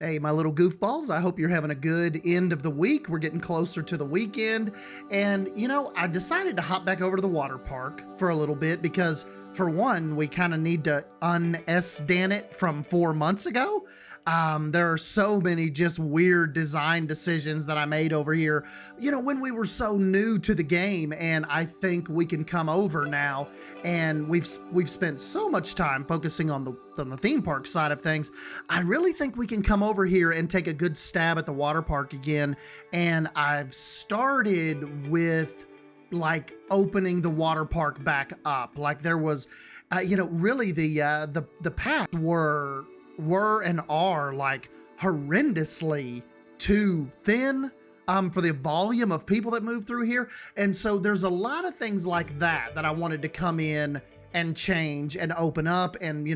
Hey, my little goofballs, I hope you're having a good end of the week. We're getting closer to the weekend. And, I decided to hop back over to the water park for a little bit because, for one, we kind of need to un-S-Dan it from 4 months ago. There are so many just weird design decisions that I made over here, when we were so new to the game. And I think we can come over now. And we've spent so much time focusing on the theme park side of things. I really think we can come over here and take a good stab at the water park again. And I've started with like opening the water park back up. Like there was, really the paths were and are like horrendously too thin for the volume of people that move through here. And so there's a lot of things like that I wanted to come in and change and open up and,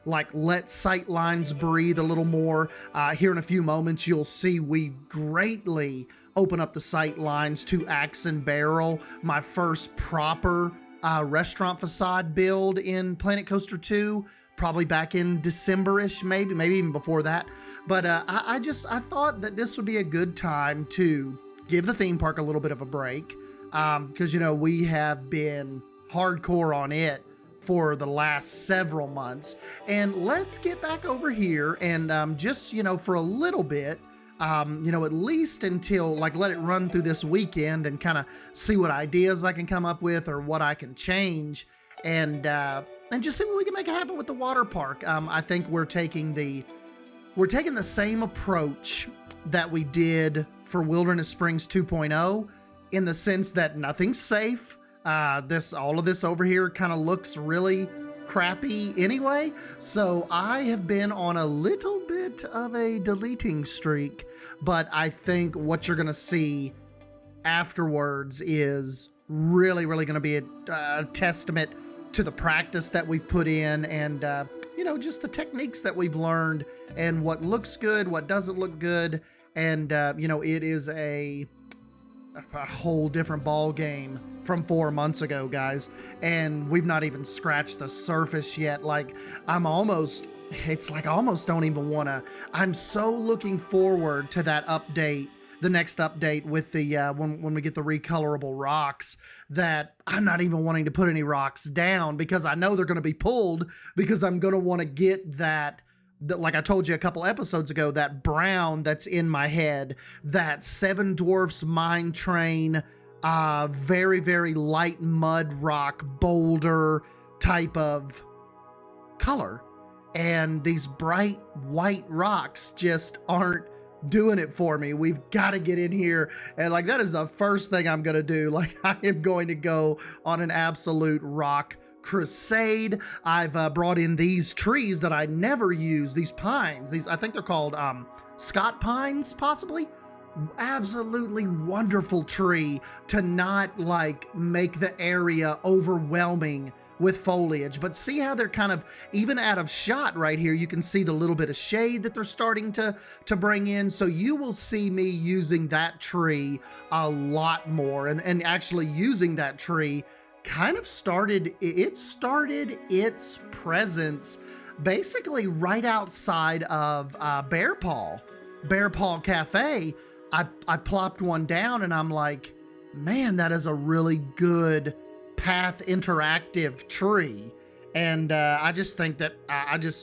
like let sightlines breathe a little more. Here in a few moments, you'll see we greatly open up the sightlines to Axe and Barrel, my first proper restaurant facade build in Planet Coaster 2, probably back in December-ish, maybe even before that. But I thought that this would be a good time to give the theme park a little bit of a break because, we have been hardcore on it for the last several months. And let's get back over here and just, for a little bit, at least until like let it run through this weekend and kind of see what ideas I can come up with or what I can change and just see what we can make happen with the water park. I think we're taking the same approach that we did for Wilderness Springs 2.0 in the sense that nothing's safe. All of this over here kind of looks really crappy anyway. So I have been on a little bit of a deleting streak, but I think what you're going to see afterwards is really, really going to be a testament to the practice that we've put in and, just the techniques that we've learned and what looks good, what doesn't look good. And, it is a whole different ball game from 4 months ago, guys. And we've not even scratched the surface yet. Like I almost don't even want to. I'm so looking forward to that update, the next update with the when we get the recolorable rocks, that I'm not even wanting to put any rocks down because I know they're going to be pulled because I'm going to want to get that, like I told you a couple episodes ago, that brown that's in my head, that Seven Dwarfs Mine Train, very, very light mud rock boulder type of color. And these bright white rocks just aren't doing it for me. We've got to get in here. And like, that is the first thing I'm going to do. Like I am going to go on an absolute rock crusade. I've brought in these trees that I never use, these pines. I think they're called Scott pines, possibly. Absolutely wonderful tree to not like make the area overwhelming with foliage, but see how they're kind of even out of shot right here. You can see the little bit of shade that they're starting to bring in. So you will see me using that tree a lot more, and actually using that tree kind of started its presence basically right outside of Bear Paw Cafe. I plopped one down and I'm like, man, that is a really good path interactive tree. And I just think that I don't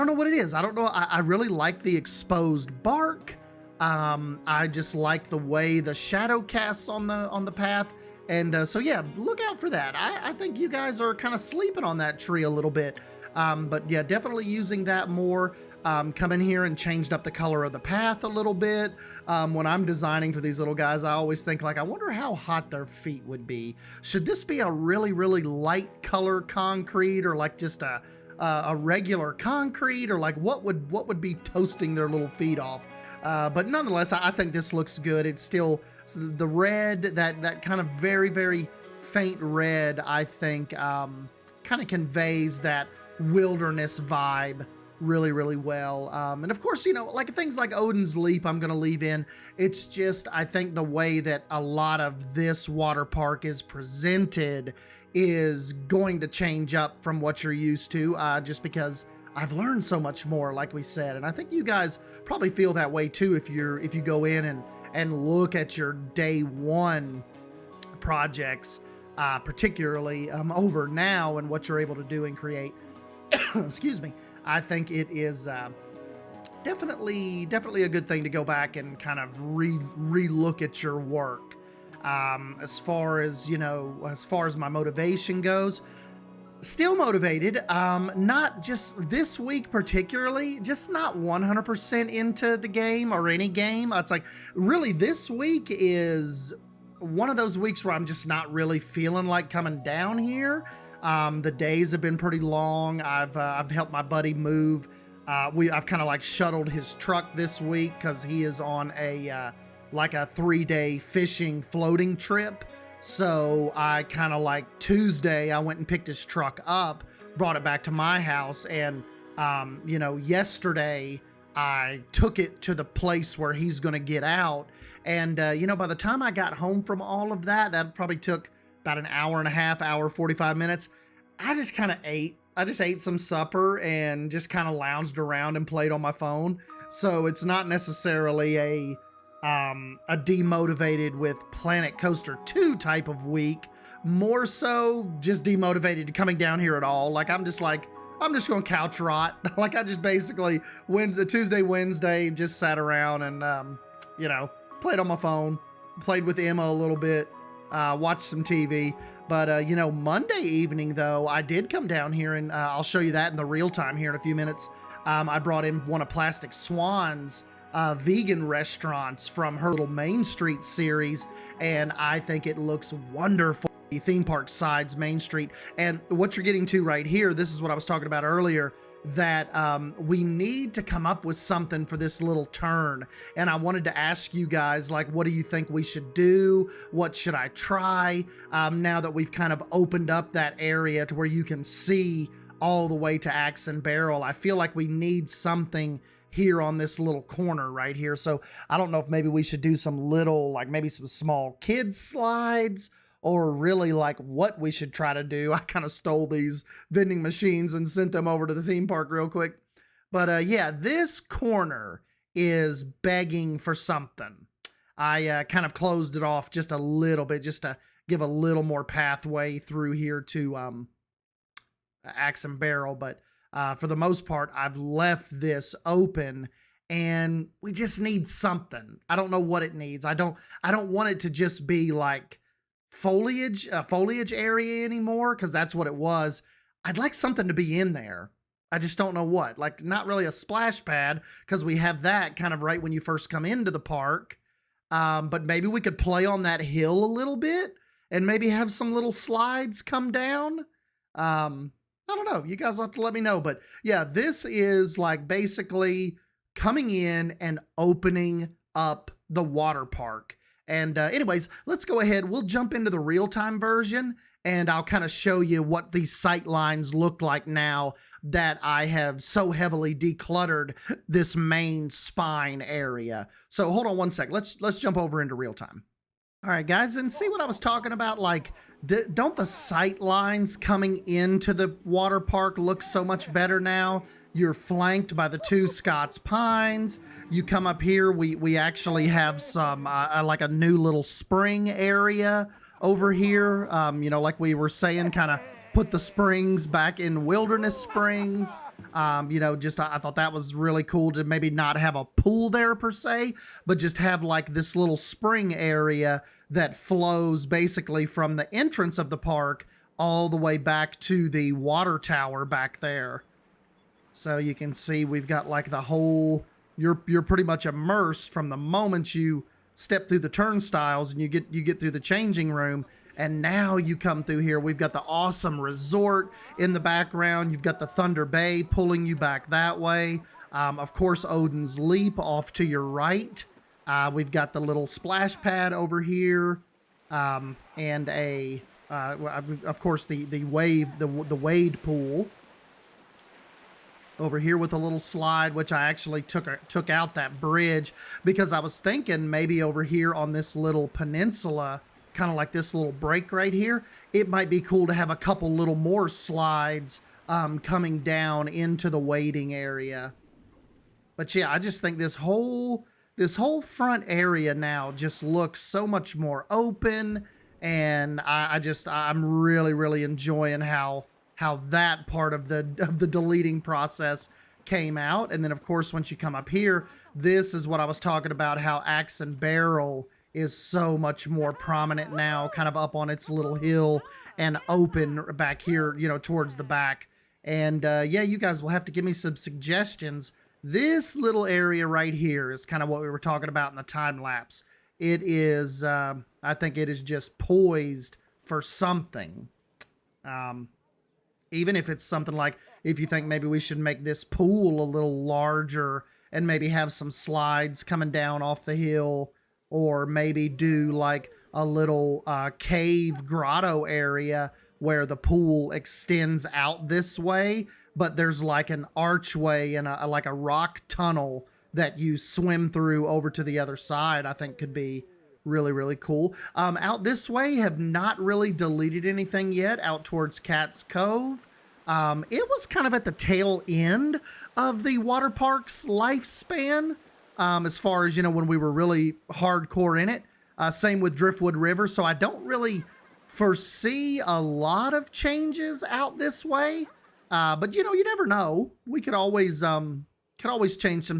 know what it is. I don't know. I really like the exposed bark. I just like the way the shadow casts on the path. And so yeah, look out for that. I think you guys are kind of sleeping on that tree a little bit. But yeah, definitely using that more. Come in here and changed up the color of the path a little bit. When I'm designing for these little guys, I always think like, I wonder how hot their feet would be. Should this be a really, really light color concrete, or like just a regular concrete, or like what would be toasting their little feet off? But nonetheless, I think this looks good. It's still the red, that kind of very, very faint red, I think kind of conveys that wilderness vibe really, really well. And of course, like things like Odin's Leap, I'm going to leave in. It's just, I think the way that a lot of this water park is presented is going to change up from what you're used to, just because I've learned so much more, like we said, and I think you guys probably feel that way too if you go in and look at your day one projects, particularly over now and what you're able to do and create. Excuse me. I think it is definitely a good thing to go back and kind of re-look at your work. As far as my motivation goes, still motivated. Not just this week particularly, just not 100% into the game or any game. It's like really this week is one of those weeks where I'm just not really feeling like coming down here. The days have been pretty long. I've helped my buddy move. I've kind of like shuttled his truck this week because he is on a like a 3-day fishing floating trip. So I kind of like Tuesday, I went and picked his truck up, brought it back to my house, and yesterday I took it to the place where he's going to get out. And by the time I got home from all of that, that probably took about an hour and a half, hour 45 minutes. I just kind of ate. I just ate some supper and just kind of lounged around and played on my phone. So it's not necessarily a demotivated with Planet Coaster 2 type of week, more so just demotivated to coming down here at all. Like I'm just going to couch rot. Like I just basically Tuesday, Wednesday, just sat around and played on my phone, played with Emma a little bit, watched some TV. But Monday evening though, I did come down here and I'll show you that in the real time here in a few minutes. I brought in one of Plastic Swan's vegan restaurants from her little Main Street series, and I think it looks wonderful. Theme Park Sides Main Street, and what you're getting to right here, this is what I was talking about earlier, that we need to come up with something for this little turn. And I wanted to ask you guys, like, what do you think we should do? What should I try? Now that we've kind of opened up that area to where you can see all the way to Axe and Barrel, I feel like we need something here on this little corner right here. So I don't know if maybe we should do some little, like maybe some small kids slides, or really like what we should try to do. I kind of stole these vending machines and sent them over to the theme park real quick. But yeah, this corner is begging for something. I kind of closed it off just a little bit, just to give a little more pathway through here to Axe and Barrel. But for the most part, I've left this open, and we just need something. I don't know what it needs. I don't want it to just be like foliage area anymore, because that's what it was. I'd like something to be in there. I just don't know what. Like, not really a splash pad, because we have that kind of right when you first come into the park. But maybe we could play on that hill a little bit and maybe have some little slides come down. I don't know. You guys will have to let me know. But yeah, this is like basically coming in and opening up the water park. And anyways, let's go ahead. We'll jump into the real-time version, and I'll kind of show you what these sight lines look like now that I have so heavily decluttered this main spine area. So hold on one sec. Let's jump over into real time. All right, guys, and see what I was talking about? Like, don't the sight lines coming into the water park look so much better now? You're flanked by the 2 Scott's Pines. You come up here, we actually have some, like a new little spring area over here. Like we were saying, kind of put the springs back in Wilderness Springs. I thought that was really cool to maybe not have a pool there per se, but just have like this little spring area that flows basically from the entrance of the park all the way back to the water tower back there. So you can see we've got like the whole, you're pretty much immersed from the moment you step through the turnstiles and you get through the changing room. And now you come through here. We've got the awesome resort in the background. You've got the Thunder Bay pulling you back that way. Of course, Odin's Leap off to your right. We've got the little splash pad over here, and of course the wade pool over here with a little slide, which I actually took out that bridge because I was thinking maybe over here on this little peninsula, kind of like this little break right here, it might be cool to have a couple little more slides coming down into the waiting area. But yeah, I just think this whole front area now just looks so much more open, and I'm really really enjoying how that part of the deleting process came out. And then of course once you come up here, this is what I was talking about, how axe and barrel is so much more prominent now, kind of up on its little hill and open back here, towards the back. And yeah, you guys will have to give me some suggestions. This little area right here is kind of what we were talking about in the time lapse. It is, I think it is just poised for something. Even if it's something like, if you think maybe we should make this pool a little larger and maybe have some slides coming down off the hill, or maybe do like a little cave grotto area where the pool extends out this way, but there's like an archway and like a rock tunnel that you swim through over to the other side. I think could be really really cool. Out this way, have not really deleted anything yet out towards Cat's Cove. It was kind of at the tail end of the water park's lifespan, as far as when we were really hardcore in it. Same with Driftwood River, so I don't really foresee a lot of changes out this way. But you never know. We could always change some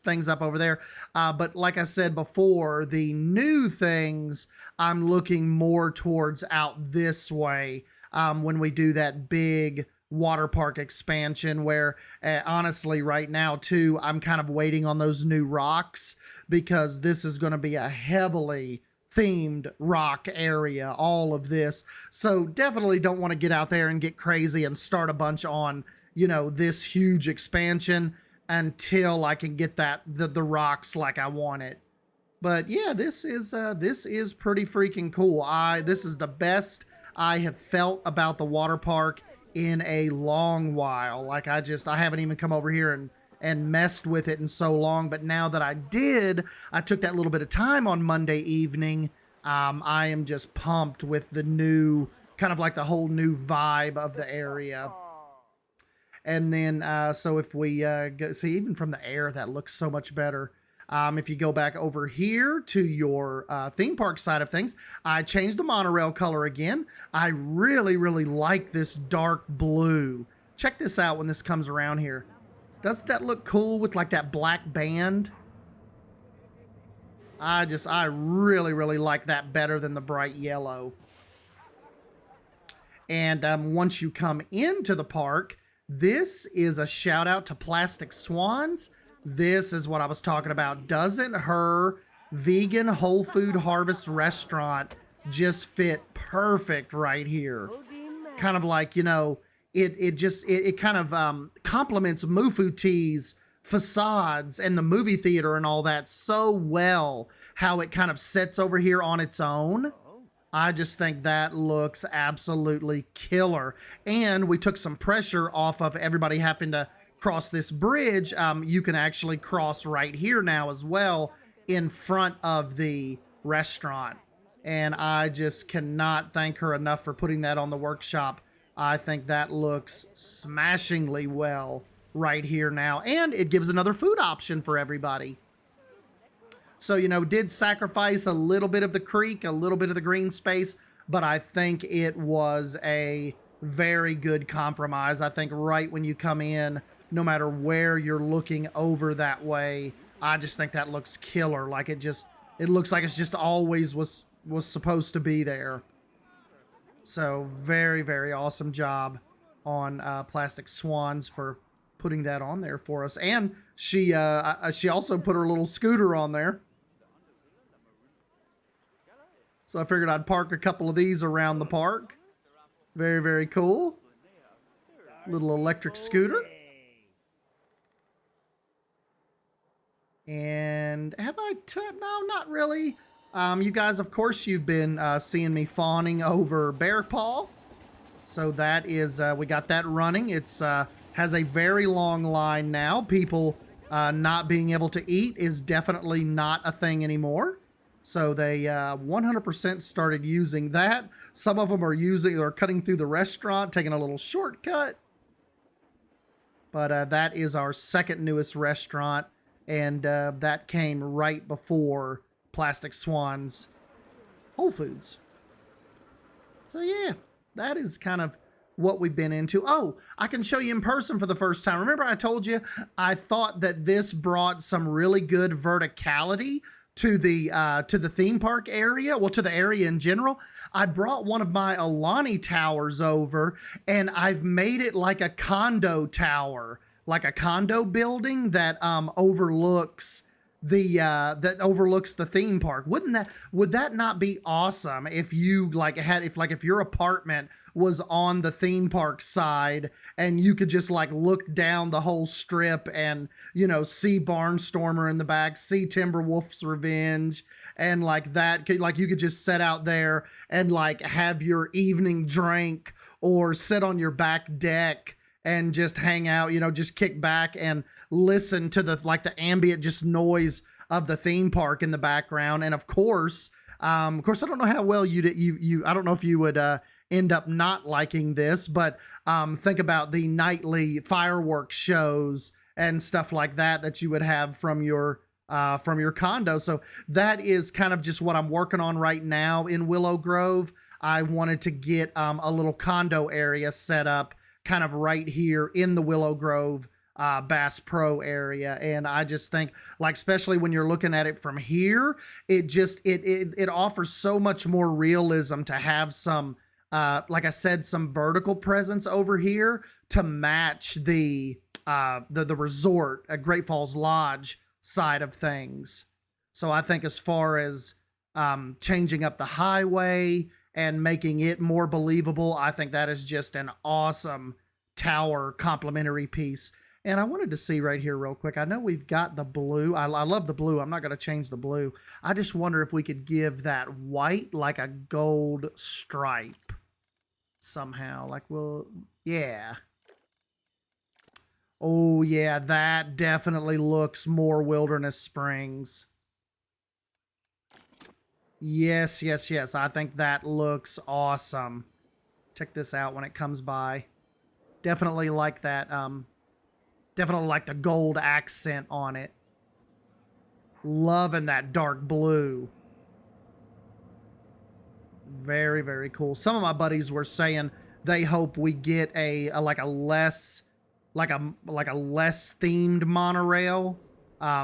things up over there. But like I said before, the new things I'm looking more towards out this way, when we do that big water park expansion, where honestly right now too, I'm kind of waiting on those new rocks, because this is going to be a heavily themed rock area, all of this. So definitely don't want to get out there and get crazy and start a bunch on, this huge expansion until I can get the rocks like I want it. But yeah, this is pretty freaking cool. This is the best I have felt about the water park in a long while. Like I haven't even come over here and messed with it in so long, but now that I took that little bit of time on Monday evening. I am just pumped with the new, kind of like the whole new vibe of the area. And then, so if we see, even from the air, that looks so much better. If you go back over here to your theme park side of things, I changed the monorail color again. I really, really like this dark blue. Check this out when this comes around here. Doesn't that look cool with like that black band? I really, really like that better than the bright yellow. And once you come into the park, this is a shout out to Plastic Swans. This is what I was talking about. Doesn't her vegan whole food harvest restaurant just fit perfect right here? Kind of like, it kind of complements Mufu Tea's facades and the movie theater and all that so well, how it kind of sits over here on its own. I just think that looks absolutely killer. And we took some pressure off of everybody having to cross this bridge. You can actually cross right here now as well in front of the restaurant. And I just cannot thank her enough for putting that on the workshop. I think that looks smashingly well right here now. And it gives another food option for everybody. So, did sacrifice a little bit of the creek, a little bit of the green space, but I think it was a very good compromise. I think right when you come in, no matter where you're looking over that way, I just think that looks killer. Like it looks like it's just always was supposed to be there. So very, very awesome job on Plastic Swans for putting that on there for us. And she also put her little scooter on there. So I figured I'd park a couple of these around the park. Very, very cool. Little electric scooter. And have I no, not really. You guys, of course, you've been seeing me fawning over Bear Paw. So that is, we got that running. It's has a very long line now. People not being able to eat is definitely not a thing anymore. So they 100% started using that. Some of them are cutting through the restaurant, taking a little shortcut. But that is our second newest restaurant, and that came right before Plastic Swan's Whole Foods. So yeah, that is kind of what we've been into. Oh, I can show you in person for the first time. Remember I told you I thought that this brought some really good verticality to the theme park area, well, to the area in general. I brought one of my Alani towers over, and I've made it like a condo tower, like a condo building that overlooks the theme park. Would that not be awesome if you if your apartment was on the theme park side and you could just like look down the whole strip and, you know, see Barnstormer in the back, see Timberwolf's Revenge, and like that, like you could just sit out there and like have your evening drink or sit on your back deck and just hang out, you know, just kick back and listen to the ambient just noise of the theme park in the background. And of course, I don't know how well I don't know if you would end up not liking this, but think about the nightly fireworks shows and stuff like that you would have from your condo. So that is kind of just what I'm working on right now in Willow Grove. I wanted to get a little condo area set up kind of right here in the Willow Grove Bass Pro area. And I just think, like, especially when you're looking at it from here, it offers so much more realism to have some, like I said, some vertical presence over here to match the resort at Great Falls Lodge side of things. So I think as far as changing up the highway and making it more believable, I think that is just an awesome tower complimentary piece. And I wanted to see right here real quick. I know we've got the blue. I love the blue. I'm not going to change the blue. I just wonder if we could give that white like a gold stripe somehow. Like, well, yeah. Oh, yeah, that definitely looks more Wilderness Springs. Yes, yes, yes. I think that looks awesome. Check this out when it comes by. Definitely like that. Definitely like the gold accent on it. Loving that dark blue. Very, very cool. Some of my buddies were saying they hope we get a less themed monorail.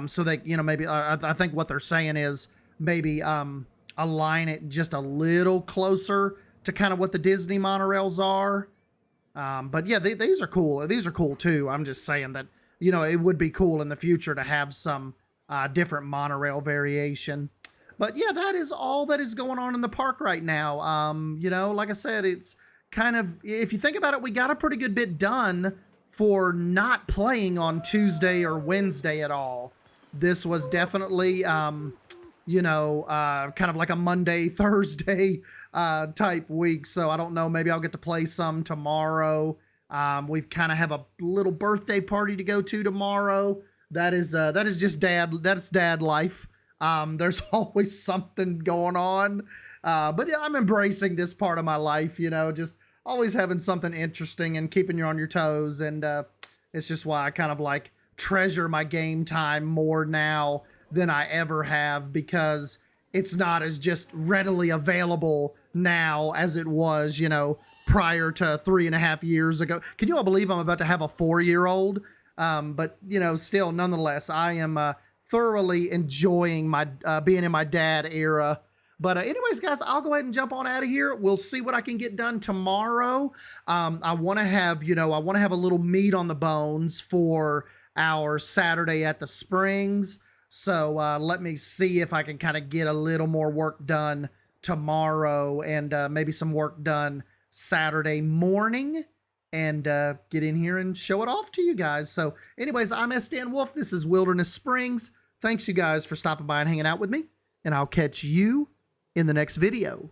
So they, you know, maybe I think what they're saying is maybe align it just a little closer to kind of what the Disney monorails are. But yeah, these are cool. These are cool too. I'm just saying that, you know, it would be cool in the future to have some different monorail variation. But yeah, that is all that is going on in the park right now. You know, like I said, it's kind of, if you think about it, we got a pretty good bit done for not playing on Tuesday or Wednesday at all. This was definitely, you know, kind of like a Monday, Thursday type week. So I don't know, maybe I'll get to play some tomorrow. We've kind of have a little birthday party to go to tomorrow. That is just that's dad life. There's always something going on. But yeah, I'm embracing this part of my life, you know, just always having something interesting and keeping you on your toes. And it's just why I kind of like treasure my game time more now than I ever have, because it's not as just readily available now as it was, you know, prior to 3.5 years ago. Can you all believe I'm about to have a 4-year-old? But, you know, still, nonetheless, I am thoroughly enjoying my being in my dad era. But anyways, guys, I'll go ahead and jump on out of here. We'll see what I can get done tomorrow. I want to have, you know, a little meat on the bones for our Saturday at the Springs. So let me see if I can kind of get a little more work done tomorrow and maybe some work done Saturday morning and get in here and show it off to you guys. So anyways, I'm S. Wolf. This is Wilderness Springs. Thanks you guys for stopping by and hanging out with me, and I'll catch you in the next video.